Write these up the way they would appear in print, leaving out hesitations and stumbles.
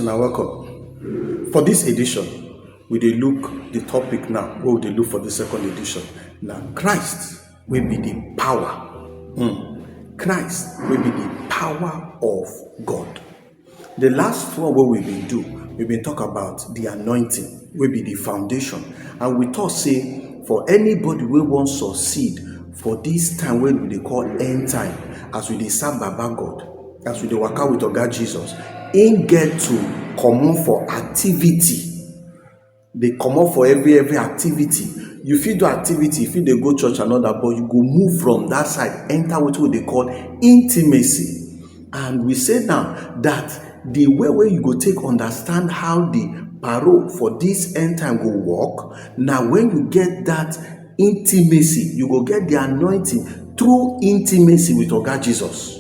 Una welcome. For this edition, we dey look the topic now. What we dey look for the second edition? Now, Christ will be the power. Christ will be the power of God. The last one what we've been talk about the anointing will be the foundation. And we thought say for anybody who wants to succeed for this time when we call end time, as we dey serve Baba God, as we dey work out with Oga Jesus, in get to come for activity. They come up for every activity. You fit do activity, if you dey go church and all that, but you go move from that side, enter what they call intimacy. And we say now that the way where you go take understand how the parole for this end time go work. Now, when you get that intimacy, you go get the anointing through intimacy with Oga Jesus.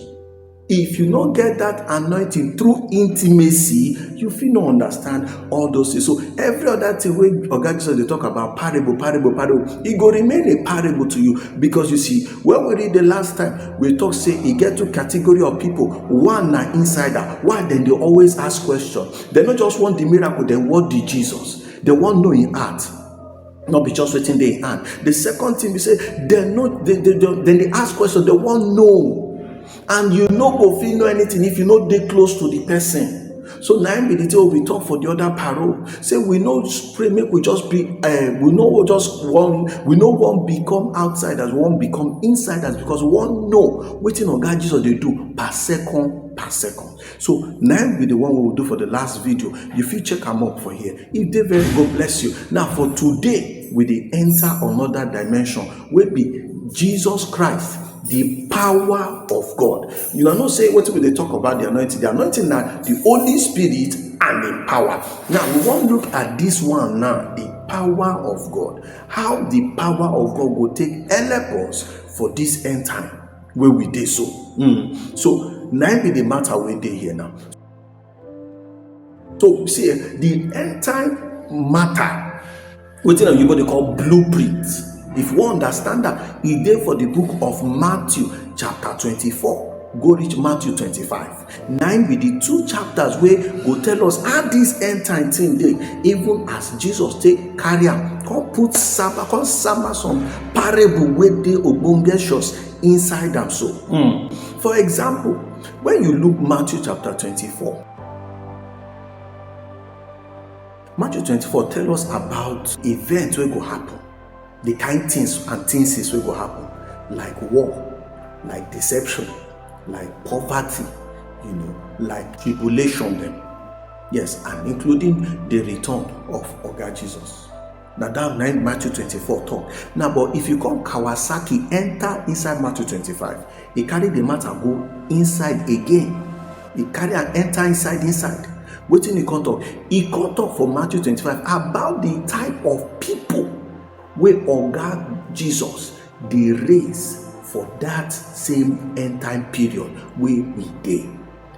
If you not get that anointing through intimacy, you feel not understand all those things. So every other thing when Oga Jesus they talk about parable, it go remain a parable to you, because you see, when we read the last time, we talk say it get to category of people. One na insider. Why then they always ask questions? They not just want the miracle, they want the Jesus. They want know in art. Not be just waiting their hand. The second thing we say, then they ask questions, they want know. And you no go fit know anything if you not dey close to the person. So now be the thing we talk for the other parole. Say we no pray, make we just be we no want become outsiders, we want become insiders, because we want know wetin Oga Jesus they do per second. So now be the one we will do for the last video. You fit check them up for here. If they very God bless you. Now for today, we dey enter another dimension wey be Jesus Christ, the power of God. You know, not say what we they talk about the anointing. The anointing now, the Holy Spirit and the power. Now we want to look at this one now, the power of God. How the power of God will take help us for this end time where we did so. So now be the matter we did here now. So see, the end time matter, what you they call blueprint. If you understand that, it's there for the book of Matthew chapter 24. Go reach Matthew 25. 9 be the two chapters where go tell us how this end time thing dey, even as Jesus take carry am, come put some parable where they obongeshus inside them. So, for example, when you look Matthew chapter 24, Matthew 24 tell us about events where go happen. The kind things and things will go happen, like war, like deception, like poverty, like tribulation them. Yes, and including the return of Oga Jesus. Now that Matthew 24 talk. Now, but if you come Kawasaki, enter inside Matthew 25. He carry the matter go inside again. He carry and enter inside. What in he can't talk? He can't talk for Matthew 25 about the type of people where Oga Jesus the race for that same end time period where we dey.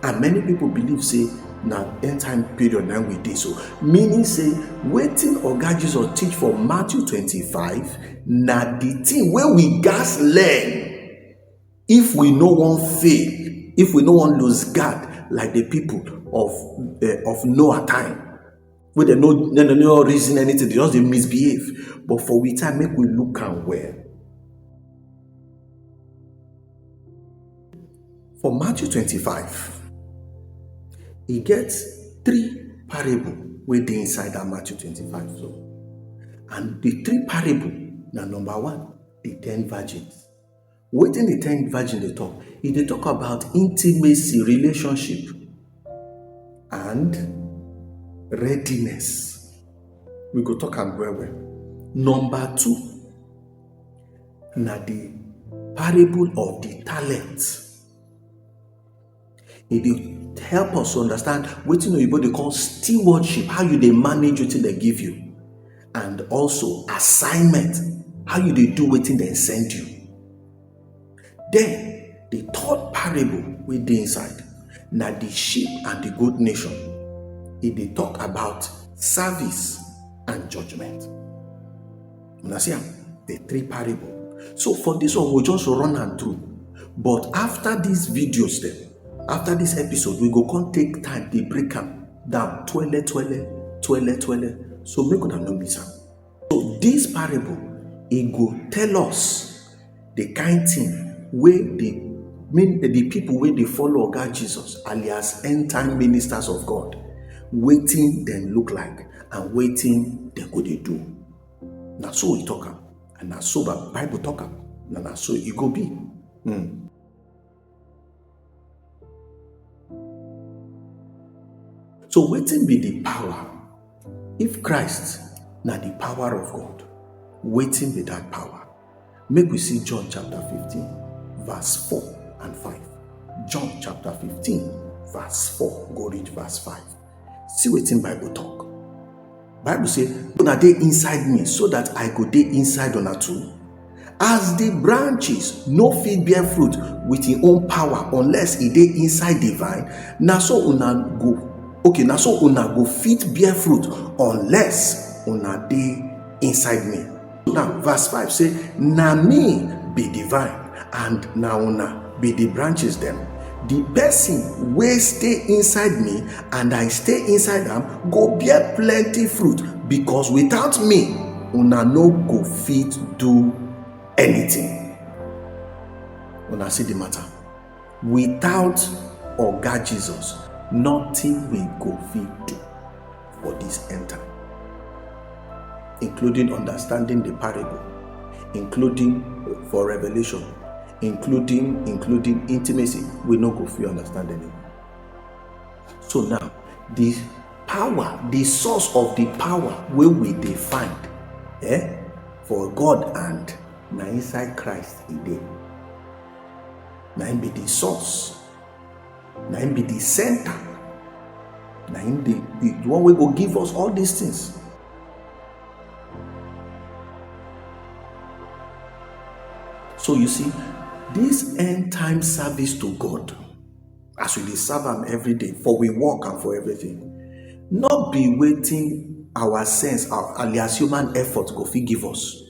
And many people believe say now end time period now we dey. So meaning say waiting Oga Jesus teach for Matthew 25 now the thing where we gas learn if we no one fail, if we no one lose God like the people of Noah time. Where they no reason anything, they just they misbehave. But for we time, make we look and well. For Matthew 25, he gets 3 parables where they inside that Matthew 25. So, and the 3 parables, now number 1, the 10 virgins. What in the 10 virgins they talk? If they talk about intimacy, relationship, and readiness. We go talk and well. Number 2, now the parable of the talents. It will help us understand what they call stewardship, how you they manage what they give you, and also assignment, how you they do what they send you. Then the 3rd parable with the inside, now the sheep and the goat nation. If they talk about service and judgment. You see the 3 parables. So for this one, we'll just run and through. But after these videos, then, after this episode, we go come take time to break them. down, twele. So make una no miss am. So this parable, it go tell us the kind thing where the people where they follow God Jesus, alias end time ministers of God, waiting them look like and waiting they go they do. Now so we talk am, and now so Bible talk am, now so it go be. So waiting be the power. If Christ na the power of God, waiting be that power. Make we see John chapter 15, verse 4 and 5. John chapter 15, verse 4. Go read verse 5. See wetin Bible talk. Bible say, una dey inside me, so that I go dey inside una too. As the branches no fit bear fruit with im own power unless e dey inside the vine, na so una go fit bear fruit unless una dey inside me. Now verse 5 say, na me be the vine, and na una be the branches dem. The person wey stay inside me and I stay inside am go bear plenty fruit, because without me una no go fit do anything. Una see the matter. Without Oga Jesus, nothing we go fit do for this end time, including understanding the parable, including for revelation, including intimacy. We no go fit understand anymore. So now the power, the source of the power where we dey find for God, and na inside Christ e dey. Na him be the source, na him be the center, na him be the one wey go give us all these things. So you see, this end time service to God, as we dey serve am every day, for we work and for everything, not be waiting our sense, our alias human effort go fit give us.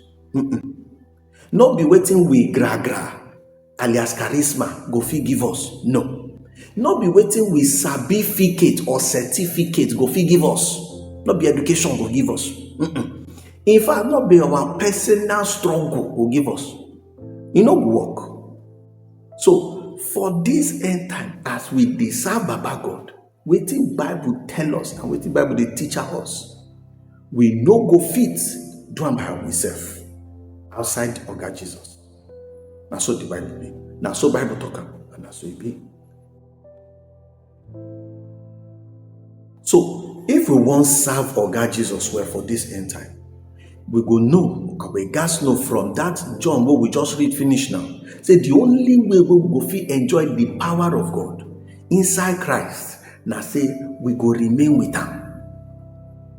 Not be waiting we gra alias charisma go fit give us. No. Not be waiting we sabificate or certificate go fit give us. Not be education go give us. In fact, not be our personal struggle go give us. It no go work. So for this end time, as we dey serve Baba God, wetin Bible tell us and wetin Bible dey teach us, we no go fit do am by ourselves outside Oga Jesus. Na so the Bible be. Na so Bible talk am, and na so e be. So if we wan serve Oga Jesus well for this end time, we go know, and we gats know from that John what we just read finish now. Say the only way we go fit enjoy the power of God inside Christ, na say we go remain with am.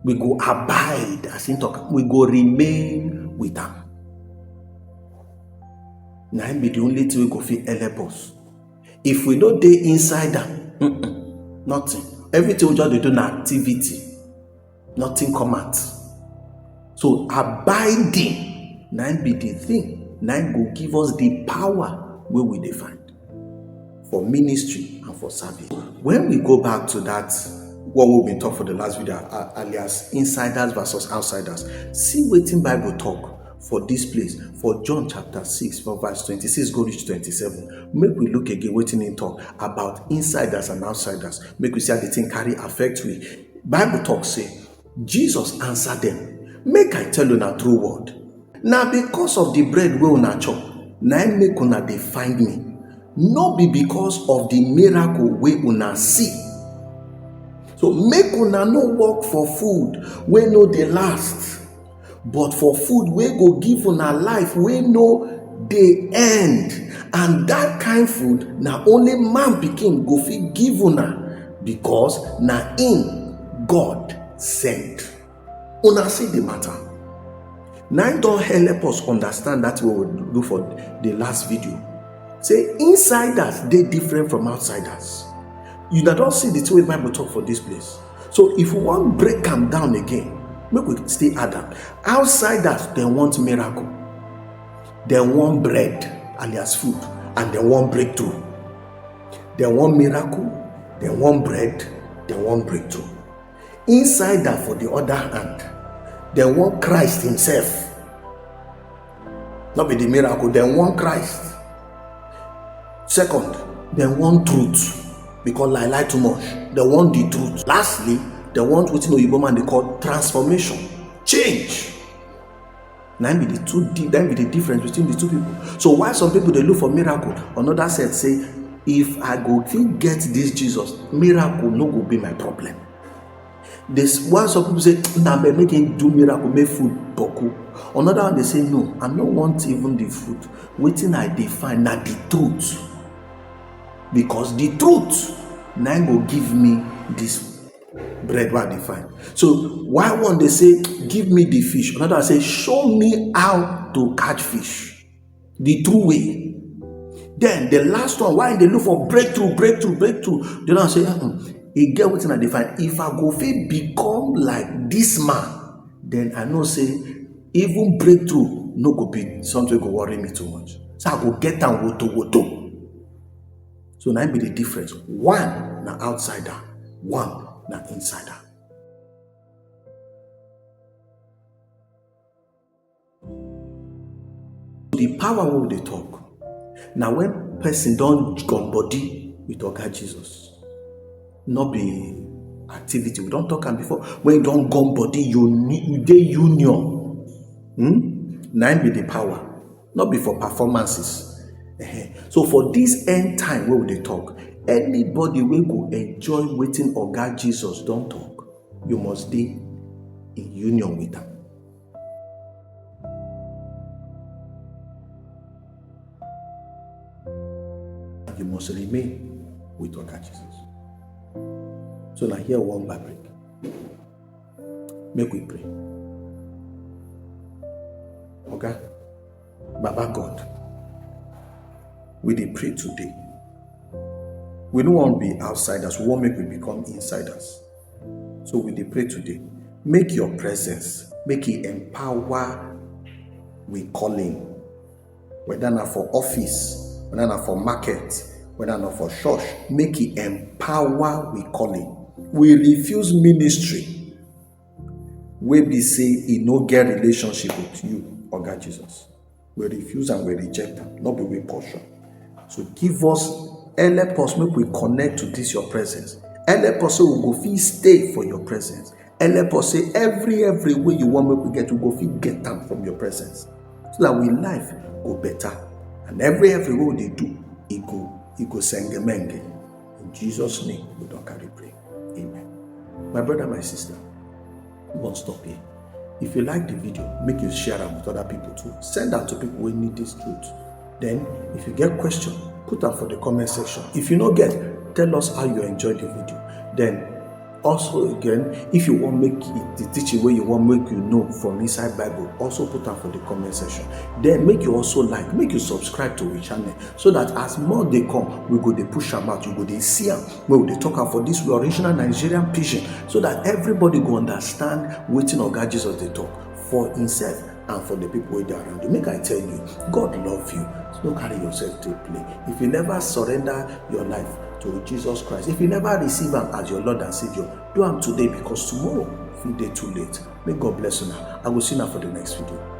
We go abide, as in talk. We go remain with am. Na him be the only thing we go fit help us. If we no dey inside am, nothing. Everything we just dey do na activity. Nothing come out. So abiding, na him be the thing, na him go give us the power where we dey find for ministry and for service. When we go back to that, what we've been talking for the last video, alias insiders versus outsiders, see wetin Bible talk for this place, for John chapter 6, from verse 26 go reach 27. Make we look again wetin he talk about insiders and outsiders. Make we see how the thing carry affect we. Bible talk say, Jesus answered them, make I tell una true word. Now because of the bread wey una chop, na im make una dey find me. No be because of the miracle wey una see. So make una no work for food wey no dey last, but for food wey go give una life wey no dey end. And that kind food na only man pikin go fit give una, because na him God sent. Una see the matter. Now don't help us understand that what we do for the last video. Say insiders they different from outsiders. You don't see the two way Bible talk for this place. So if we want break them down again, make we stay Adam. Outsiders they want miracle, they want bread alias food, and they want breakthrough. They want miracle, they want bread, they want breakthrough. Insider, for the other hand, they want Christ himself. Not be the miracle, they want Christ. Second, they want truth. Because lie too much. They want the truth. Lastly, they want what Oyibo man they call transformation. Change. That be the difference between the two people. So why some people they look for miracle, another said say, if I go get this Jesus, miracle no go be my problem. This why some people say, nah, be making do miracle, make food boku. Another one they say, no, I don't want even the food. Waiting I define na the truth. Because the truth now go give me this bread what I define. So why one they say, give me the fish. Another say, show me how to catch fish. The true way. Then the last one, why they look for breakthrough. They don't say, he get what I define. If I go fit become like this man, then I know say even breakthrough no go be something go worry me too much. So I go get down woto. So now be the difference. One na outsider, one na insider. The power wey they talk. Now when person don't gum body with Oga Jesus, not be activity. We don't talk am before. When you don't gum body, you dey union. Now be the power, not be for performances. So for this end time where they talk, anybody will go enjoy waiting Oga Jesus don't talk. You must be in union with them. You must remain with Oga Jesus. So now here one by break. Make we pray. Oga, Baba God, we dey pray today. We don't want to be outsiders. We want to make we become insiders. So we dey pray today. Make your presence, make it empower we calling. Whether not for office, whether not for market, whether not for church, make it empower we calling. We refuse ministry. We be say it no get relationship with you, Oga Jesus. We refuse and we reject them. Not be we portion. So give us, help us make we connect to this your presence. Help us so we go feel stay for your presence. Help us say every way you want make we get to go feel get them from your presence. So that we life go better. And every way they do, it go sengemenge. In Jesus' name, we don't carry pray. Amen. My brother, my sister, we won't stop here. If you like the video, make you share it with other people too. Send out to people who need this truth. Then, if you get question, put them for the comment section. If you don't get, tell us how you enjoyed the video. Then, also again, if you want make it the teaching where you want make you know from inside Bible, also put them for the comment section. Then make you also make you subscribe to our channel so that as more they come, we go they push them out. You go they see them where they talk about for this original Nigerian pidgin, so that everybody go understand waiting Oga Jesus they talk for himself and for the people who are around you. Make I tell you, God love you. So don't carry yourself to play. If you never surrender your life to Jesus Christ, if you never receive him as your Lord and Savior, do him today, because tomorrow, if you day too late. May God bless you now. I will see you now for the next video.